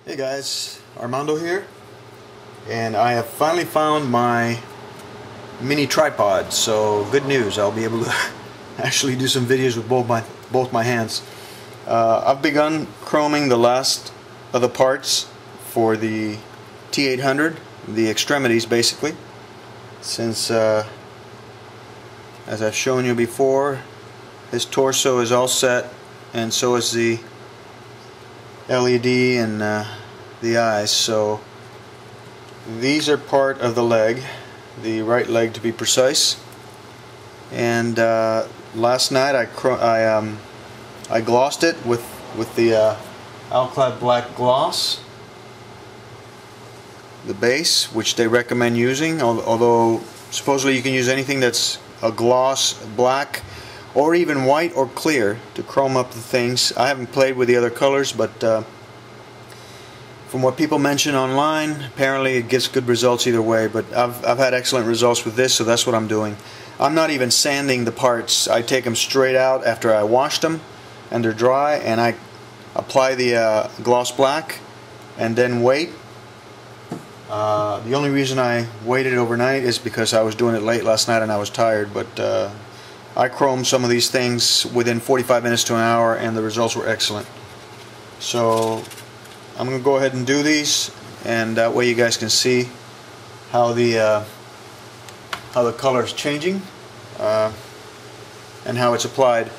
Hey guys, Armando here, and I have finally found my mini tripod. So good news, I'll be able to actually do some videos with both my hands. I've begun chroming the last of the parts for the T800, the extremities basically, since as I've shown you before, his torso is all set, and so is the LED and the eyes. So these are part of the leg, the right leg to be precise. And last night I glossed it with the Alclad black gloss, the base, which they recommend using, although supposedly you can use anything that's a gloss black or even white or clear to chrome up the things. I haven't played with the other colors, but from what people mention online, apparently it gets good results either way. But I've had excellent results with this, so that's what I'm doing. I'm not even sanding the parts. I take them straight out after I wash them and they're dry, and I apply the gloss black and then wait. The only reason I waited overnight is because I was doing it late last night and I was tired, but I chromed some of these things within 45 minutes to an hour, and the results were excellent. So I'm going to go ahead and do these, and that way you guys can see how the color is changing and how it's applied.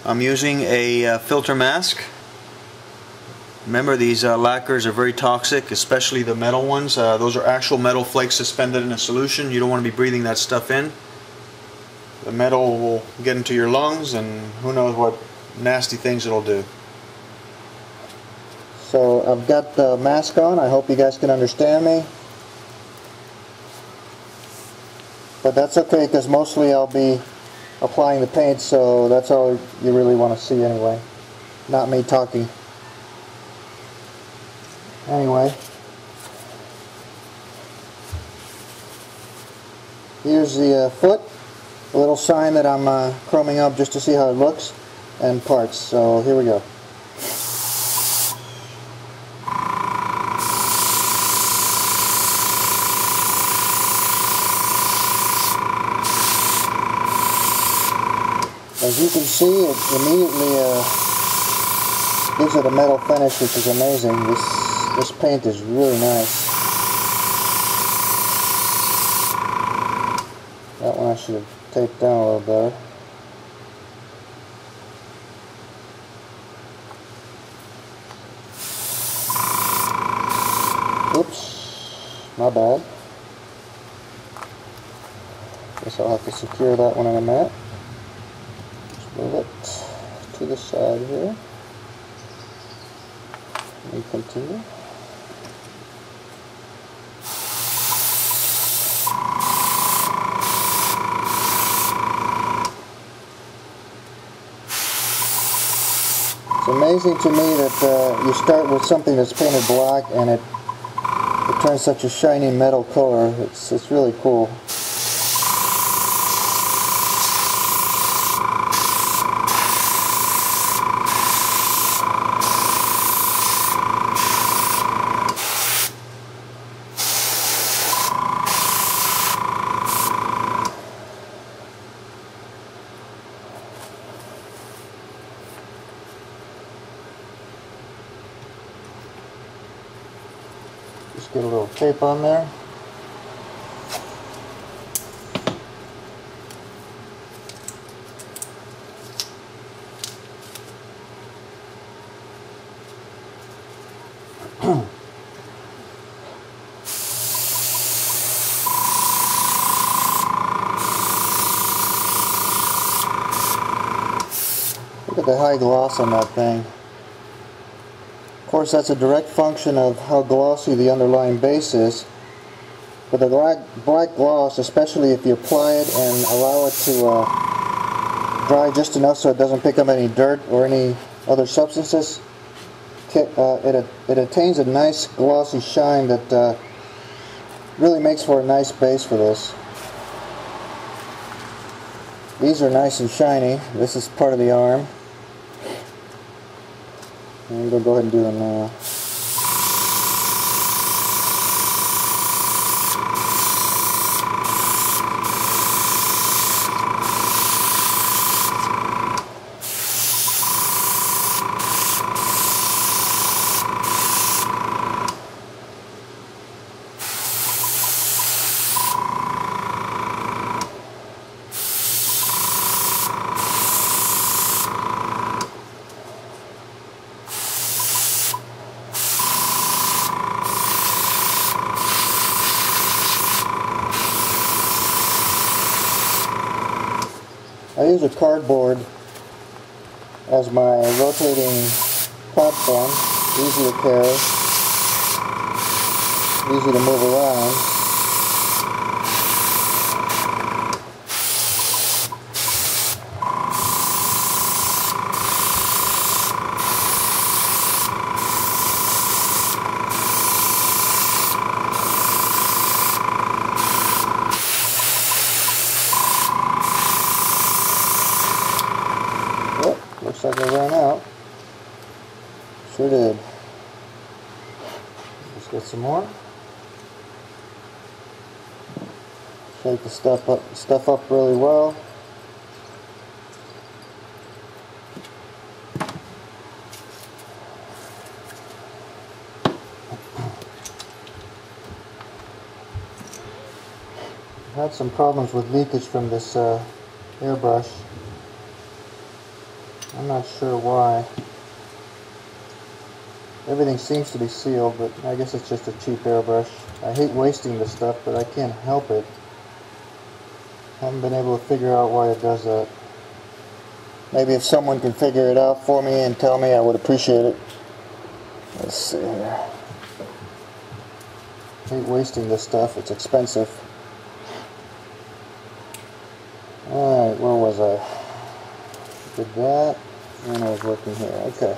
I'm using a filter mask. Remember, these lacquers are very toxic, especially the metal ones. Those are actual metal flakes suspended in a solution. You don't want to be breathing that stuff in. The metal will get into your lungs, and who knows what nasty things it'll do. So I've got the mask on. I hope you guys can understand me. But that's okay, because mostly I'll be applying the paint, so that's all you really want to see anyway. Not me talking. Anyway, here's the foot. A little sign that I'm chroming up just to see how it looks, and parts. So here we go. As you can see, it immediately gives it a metal finish, which is amazing. This paint is really nice. That one I should have taped down a little better. Oops, my bad. Guess I'll have to secure that one in a minute. Just move it to the side here. Let me continue. It's amazing to me that you start with something that's painted black and it turns such a shiny metal color. It's really cool. Just get a little tape on there. Look at the high gloss on that thing. Of course, that's a direct function of how glossy the underlying base is. But the black gloss, especially if you apply it and allow it to dry just enough so it doesn't pick up any dirt or any other substances, it attains a nice glossy shine that really makes for a nice base for this. These are nice and shiny. This is part of the arm. I'm going to go ahead and do them now. I use a cardboard as my rotating platform, easy to carry, easy to move around. Looks like I ran out. Sure did. Let's get some more. Shake the stuff up really well. I've had some problems with leakage from this airbrush. I'm not sure why. Everything seems to be sealed, but I guess it's just a cheap airbrush. I hate wasting this stuff, but I can't help it. Haven't been able to figure out why it does that. Maybe if someone can figure it out for me and tell me, I would appreciate it. Let's see here. I hate wasting this stuff, it's expensive. Alright, where was I? Did that, and I was working here. Okay.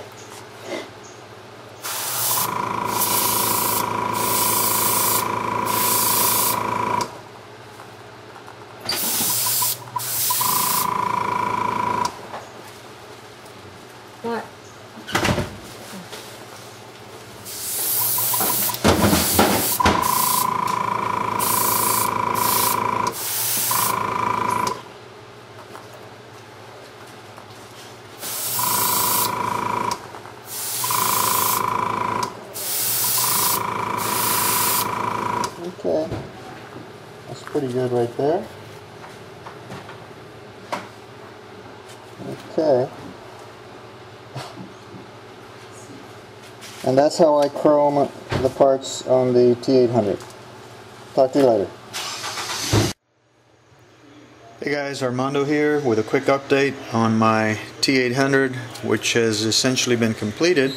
What? Okay, that's pretty good right there. Okay. And that's how I chrome the parts on the T800. Talk to you later. Hey guys, Armando here with a quick update on my T800, which has essentially been completed.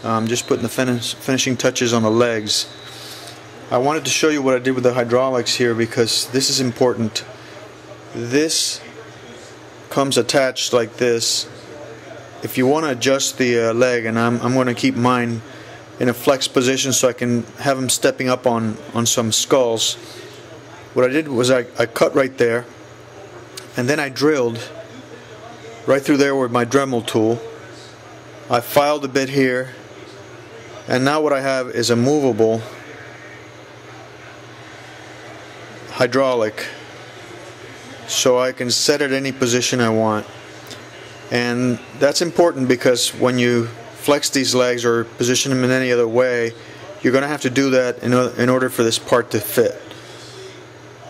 I'm just putting the finishing touches on the legs. I wanted to show you what I did with the hydraulics here because this is important. This comes attached like this. If you want to adjust the leg, and I'm going to keep mine in a flex position so I can have them stepping up on some skulls. What I did was I cut right there, and then I drilled right through there with my Dremel tool. I filed a bit here, and now what I have is a movable hydraulic, so I can set it any position I want. And that's important because when you flex these legs or position them in any other way, you're going to have to do that in order for this part to fit.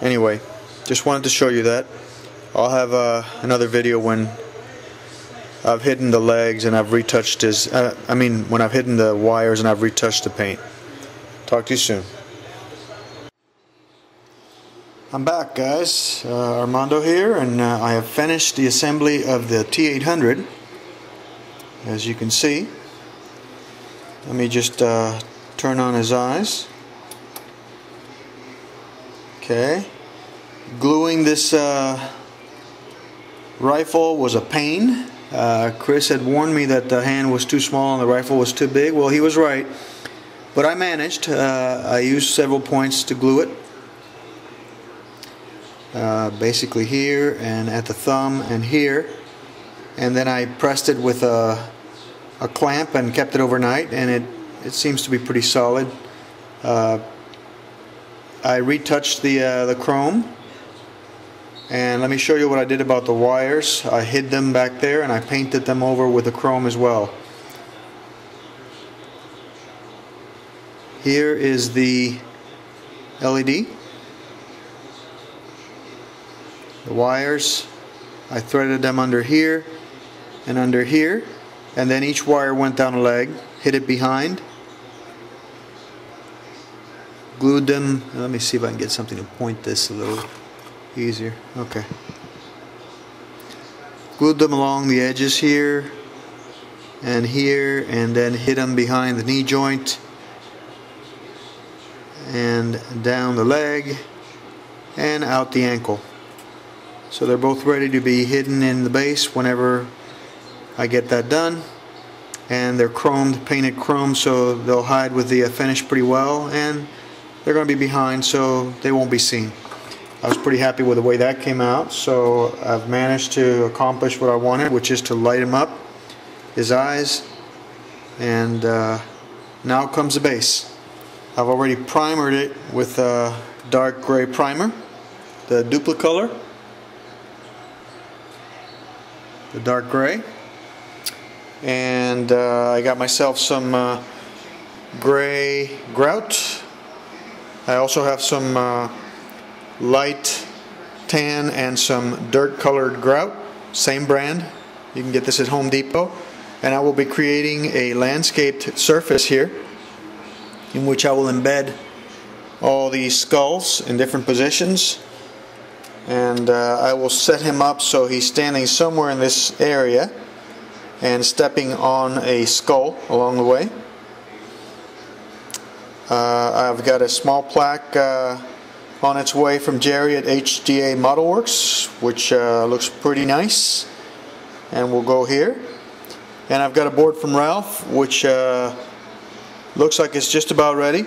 Anyway, just wanted to show you that. I'll have another video when I've hidden the legs and I've retouched when I've hidden the wires and I've retouched the paint. Talk to you soon. I'm back, guys. Armando here, and I have finished the assembly of the T800, as you can see. Let me just turn on his eyes. Okay. Gluing this rifle was a pain. Chris had warned me that the hand was too small and the rifle was too big. Well, he was right, but I managed. I used several points to glue it. Basically here and at the thumb and here, and then I pressed it with a clamp and kept it overnight, and it seems to be pretty solid. I retouched the chrome, and let me show you what I did about the wires. I hid them back there and I painted them over with the chrome as well. Here is the LED. The wires, I threaded them under here and under here, and then each wire went down a leg, hit it behind, glued them. Let me see if I can get something to point this a little easier. Okay. glued them along the edges here and here, and then hit them behind the knee joint and down the leg and out the ankle. So they're both ready to be hidden in the base whenever I get that done. And they're chromed, painted chrome, so they'll hide with the finish pretty well, and they're going to be behind so they won't be seen. I was pretty happy with the way that came out, so I've managed to accomplish what I wanted, which is to light him up, his eyes, and now comes the base. I've already primered it with a dark gray primer, the Duplicolor, the dark gray, and I got myself some gray grout. I also have some light tan and some dirt colored grout, same brand. You can get this at Home Depot. And I will be creating a landscaped surface here in which I will embed all these skulls in different positions, and I will set him up so he's standing somewhere in this area and stepping on a skull along the way. I've got a small plaque on its way from Jerry at HDA Model Works, which looks pretty nice, and we'll go here. And I've got a board from Ralph, which looks like it's just about ready.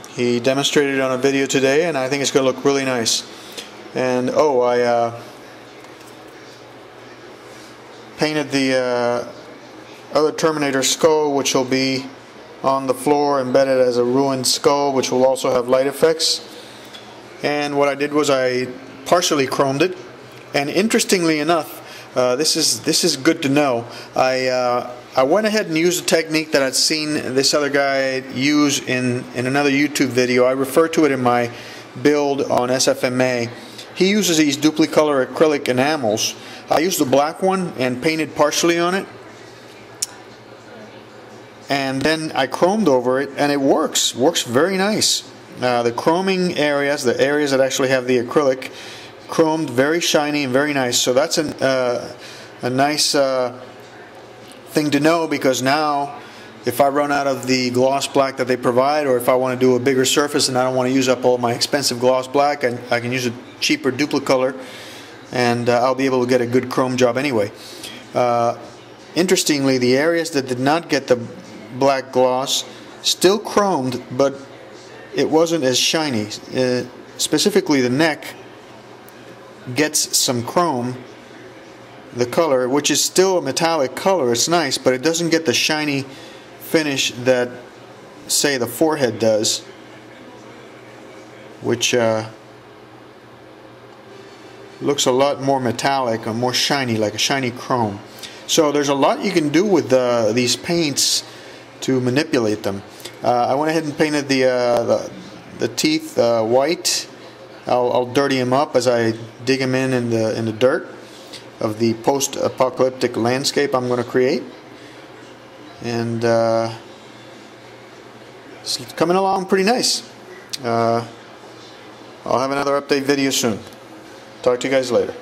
He demonstrated it on a video today, and I think it's going to look really nice. And oh, I painted the other Terminator skull, which will be on the floor embedded as a ruined skull, which will also have light effects. And what I did was I partially chromed it, and interestingly enough, this is good to know. I went ahead and used a technique that I'd seen this other guy use in another YouTube video. I refer to it in my build on SFMA. He uses these Duplicolor acrylic enamels. I used the black one and painted partially on it, and then I chromed over it, and it works very nice. The chroming areas, the areas that actually have the acrylic, chromed, very shiny and very nice. So that's a nice thing to know, because now if I run out of the gloss black that they provide, or if I want to do a bigger surface and I don't want to use up all my expensive gloss black, I can use a cheaper Duplicolor, and I'll be able to get a good chrome job anyway. Interestingly, the areas that did not get the black gloss still chromed, but it wasn't as shiny. Specifically the neck gets some chrome, the color, which is still a metallic color. It's nice, but it doesn't get the shiny finish that, say, the forehead does, which looks a lot more metallic or more shiny, like a shiny chrome. So there's a lot you can do with these paints to manipulate them. I went ahead and painted the teeth white. I'll dirty them up as I dig them in the dirt of the post-apocalyptic landscape I'm going to create. And it's coming along pretty nice. I'll have another update video soon. Talk to you guys later.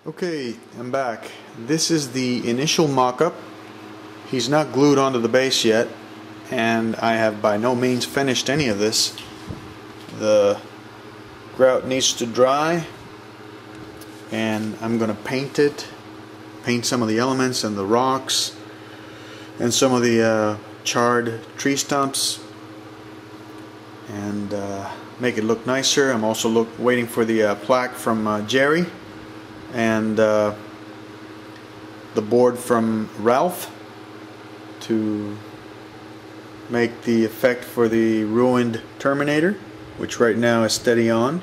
Okay, I'm back. This is the initial mock-up. He's not glued onto the base yet, and I have by no means finished any of this. The grout needs to dry, and I'm going to paint it, paint some of the elements and the rocks and some of the charred tree stumps, and make it look nicer. I'm also waiting for the plaque from Jerry, and the board from Ralph to make the effect for the ruined Terminator, which right now is steady on,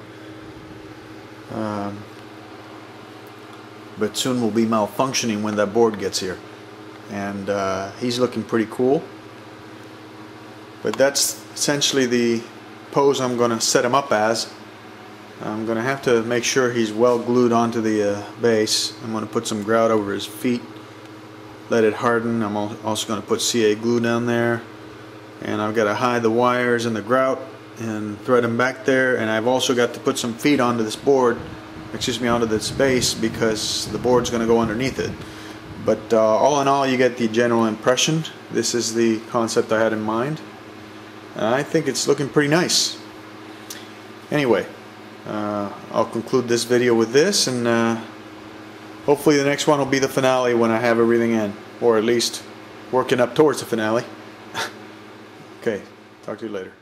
but soon will be malfunctioning when that board gets here. And he's looking pretty cool. But that's essentially the pose I'm going to set him up as. I'm going to have to make sure he's well glued onto the base. I'm going to put some grout over his feet, let it harden. I'm also going to put CA glue down there, and I've got to hide the wires and the grout and thread them back there. And I've also got to put some feet onto this board onto the space, because the board's going to go underneath it. But all in all, you get the general impression. This is the concept I had in mind. I think it's looking pretty nice. Anyway, I'll conclude this video with this, and hopefully the next one will be the finale when I have everything in, or at least working up towards the finale. Okay, talk to you later.